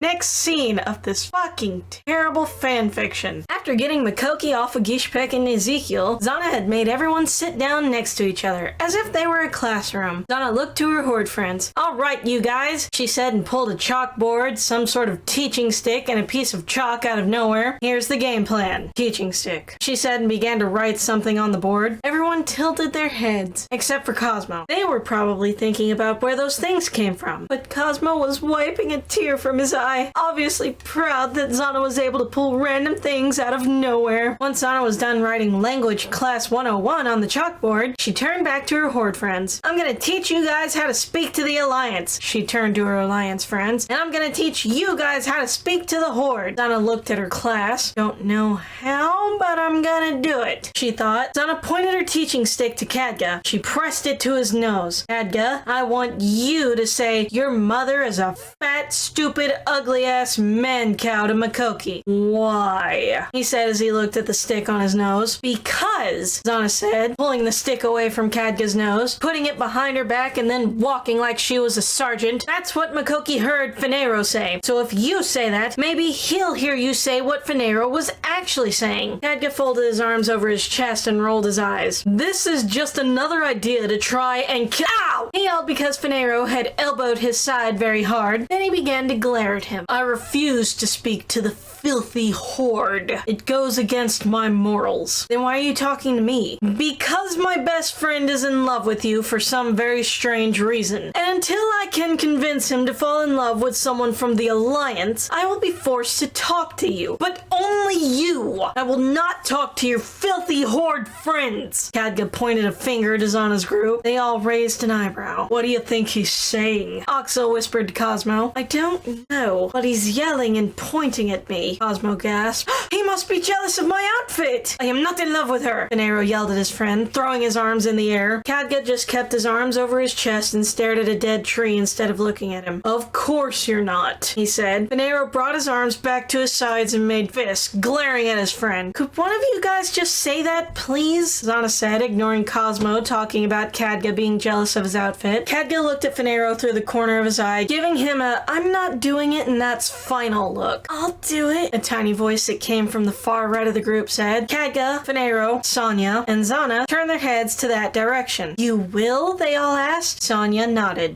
Next scene of this fucking terrible fanfiction. After getting Makoki off of Gishpek and Ezekiel, Xanna had made everyone sit down next to each other, as if they were a classroom. Xanna looked to her horde friends. "Alright, you guys," she said, and pulled a chalkboard, some sort of teaching stick, and a piece of chalk out of nowhere. "Here's the game plan." Teaching stick, she said, and began to write something on the board. Everyone tilted their heads, except for Cosmo. They were probably thinking about where those things came from, but Cosmo was wiping a tear from his eye, obviously proud that Xanna was able to pull random things out of nowhere. Once Xanna was done writing Language Class 101 on the chalkboard, she turned back to her horde friends. "I'm gonna teach you guys how to speak to the Alliance." She turned to her Alliance friends. "And I'm gonna teach you guys how to speak to the Horde." Xanna looked at her class. "Don't know how, but I'm gonna do it," she thought. Xanna pointed her teaching stick to Khadga. She pressed it to his nose. "Khadga, I want you to say, 'Your mother is a fat, stupid, ugly-ass man-cow' to Makoki." "Why?" he said as he looked at the stick on his nose. "Because," Xanna said, pulling the stick away from Khadga's nose, putting it behind her back, and then walking like she was a sergeant. "That's what Makoki heard Finero say. So if you say that, maybe he'll hear you say what Finero was actually saying." Khadga folded his arms over his chest and rolled his eyes. "This is just another idea to try and kill—" Ow! He yelled because Finero had elbowed his side very hard. Then he began to glare at him. "I refuse to speak to the filthy horde. It goes against my morals." "Then why are you talking to me?" "Because my best friend is in love with you for some very strange reason. And until I can convince him to fall in love with someone from the Alliance, I will be forced to talk to you. But only you! I will not talk to your filthy horde friends." Khadga pointed a finger to Xanna's group. They all raised an eyebrow. "What do you think he's saying?" Oxo whispered to Cosmo. "I don't know, but he's yelling and pointing at me." Cosmo gasped. "He must be jealous of my outfit!" "I am not in love with her!" Finero yelled at his friend, throwing his arms in the air. Khadga just kept his arms over his chest and stared at a dead tree instead of looking at him. "Of course you're not," he said. Finero brought his arms back to his sides and made fists, glaring at his friend. "Could one of you guys just say that, please?" Xanna said, ignoring Cosmo talking about Khadga being jealous of his outfit. Khadga looked at Finero through the corner of his eye, giving him a "I'm not doing it and that's final" look. "I'll do it," a tiny voice that came from the far right of the group said. Khadga, Finero, Sonya, and Xanna turned their heads to that direction. "You will?" they all asked. Sonya nodded.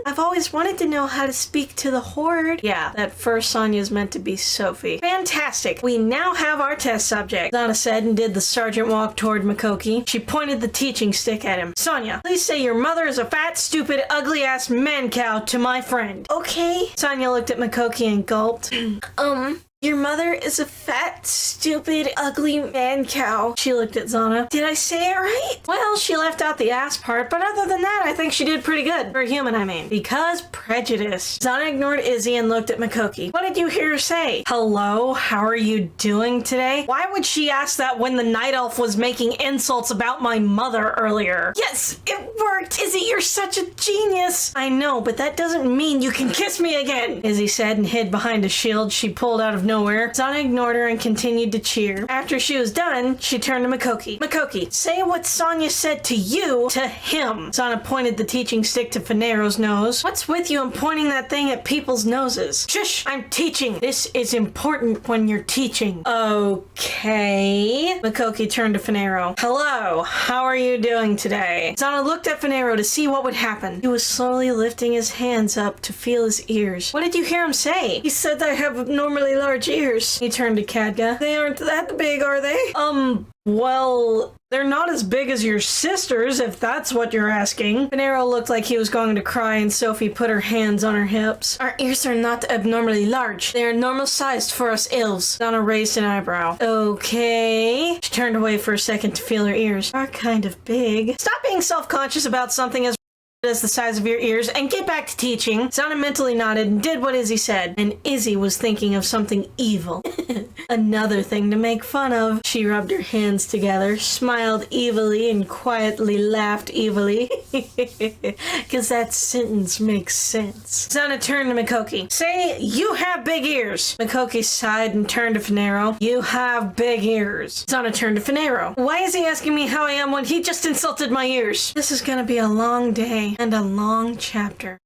"I've always wanted to know how to speak to the Horde." Yeah, that first Sonya's meant to be Sophie. "Fantastic. We now have our test subject," Xanna said, and did the sergeant walk toward Makoki. She pointed the teaching stick at him. "Sonya, please say your mother is a fat, stupid, ugly-ass man-cow to my friend." "Okay." Sonya looked at Makoki and gulped. Your mother is a fat, stupid, ugly man-cow." She looked at Xanna. "Did I say it right?" "Well, she left out the ass part, but other than that, I think she did pretty good. For a human, I mean." "Because prejudice." Xanna ignored Izzy and looked at Makoki. "What did you hear her say? Hello, how are you doing today?" Why would she ask that when the night elf was making insults about my mother earlier? "Yes, it worked! Izzy, you're such a genius!" "I know, but that doesn't mean you can kiss me again," Izzy said, and hid behind a shield she pulled out of nowhere. Xanna ignored her and continued to cheer. After she was done, she turned to Makoki. "Makoki, say what Sonya said to you to him." Xanna pointed the teaching stick to Finero's nose. "What's with you and pointing that thing at people's noses?" "Shush! I'm teaching! This is important when you're teaching." "Okay." Makoki turned to Finero. "Hello, how are you doing today?" Xanna looked at Finero to see what would happen. He was slowly lifting his hands up to feel his ears. "What did you hear him say?" "He said I have abnormally large ears." He turned to Khadga. "They aren't that big, are they?" Well, they're not as big as your sister's, if that's what you're asking." Finero looked like he was going to cry, and Sophie put her hands on her hips. "Our ears are not abnormally large. They are normal-sized for us elves." Xanna raised an eyebrow. "Okay." She turned away for a second to feel her ears. "Are kind of big." "Stop being self-conscious about something as the size of your ears and get back to teaching." Xanna mentally nodded and did what Izzy said, and Izzy was thinking of something evil. Another thing to make fun of. She rubbed her hands together, smiled evilly, and quietly laughed evilly. Because that sentence makes sense. Xanna turned to Makoki. "Say, you have big ears." Makoki sighed and turned to Finero. "You have big ears." Xanna turned to Finero. "Why is he asking me how I am when he just insulted my ears?" This is gonna be a long day and a long chapter.